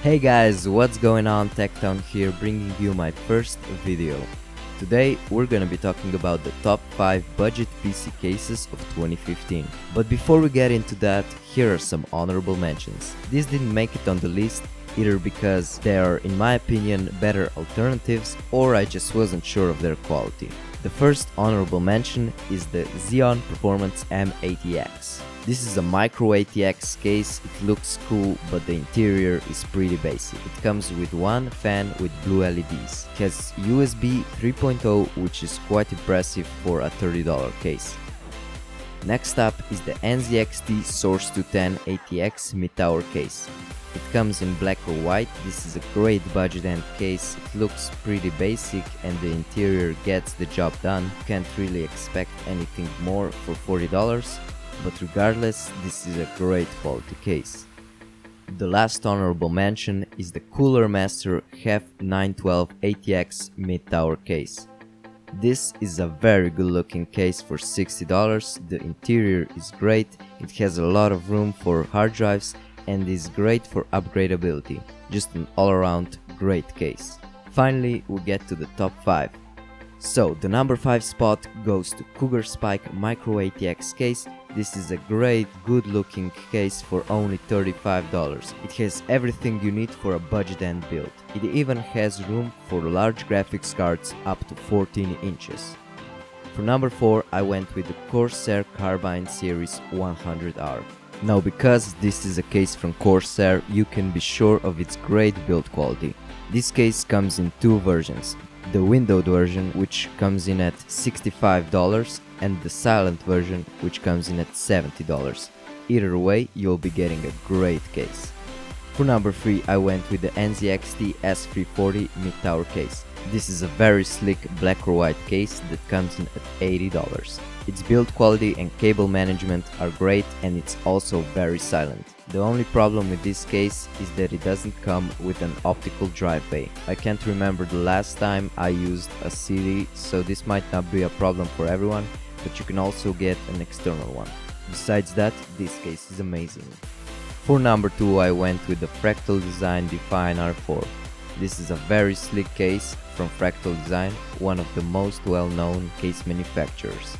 Hey guys, what's going on? Techtown here, bringing you my first video. Today we're gonna be talking about the top 5 budget PC cases of 2015. But before we get into that, here are some honorable mentions. These didn't make it on the list either because they are, in my opinion, better alternatives, or I just wasn't sure of their quality. The first honorable mention is the Xeon Performance M80X. This is a micro ATX case. It looks cool, but the interior is pretty basic. It comes with one fan with blue LEDs. It has USB 3.0, which is quite impressive for a $30 case. Next up is the NZXT Source 210 ATX mid-tower case. It comes in black or white. This is a great budget end case. It looks pretty basic and the interior gets the job done. You can't really expect anything more for $40. But regardless, this is a great quality case. The last honorable mention is the Cooler Master HEF 912 ATX mid-tower case. This is a very good looking case for $60. The interior is great, it has a lot of room for hard drives and is great for upgradability. Just an all-around great case. Finally, we get to the top 5. So, the number 5 spot goes to Cougar Spike Micro ATX case. This is a great, good looking case for only $35. It has everything you need for a budget end build. It even has room for large graphics cards up to 14 inches. For number 4, I went with the Corsair Carbine Series 100R. Now, because this is a case from Corsair, you can be sure of its great build quality. This case comes in two versions. The windowed version, which comes in at $65, and the silent version, which comes in at $70. Either way, you'll be getting a great case. For number 3, I went with the NZXT S340 mid-tower case. This is a very slick black or white case that comes in at $80. Its build quality and cable management are great, and it's also very silent. The only problem with this case is that it doesn't come with an optical drive bay. I can't remember the last time I used a CD, so this might not be a problem for everyone, but you can also get an external one. Besides that, this case is amazing. For number 2, I went with the Fractal Design Define R4. This is a very slick case from Fractal Design, one of the most well-known case manufacturers.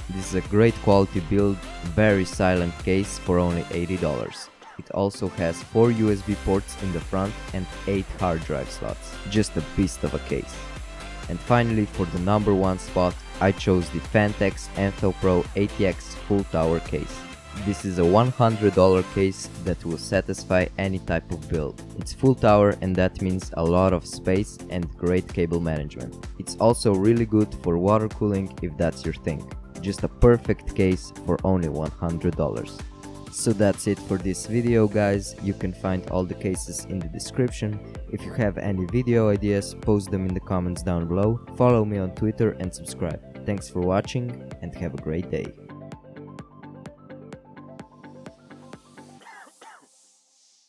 This is a great quality build, very silent case for only $80. It also has 4 USB ports in the front and 8 hard drive slots. Just a beast of a case. And finally, for the number 1 spot, I chose the Phanteks Antho Pro ATX full tower case. This is a $100 case that will satisfy any type of build. It's full tower, and that means a lot of space and great cable management. It's also really good for water cooling if that's your thing. Just a perfect case for only $100. So that's it for this video, guys. You can find all the cases in the description. If you have any video ideas, post them in the comments down below. Follow me on Twitter and subscribe. Thanks for watching and have a great day.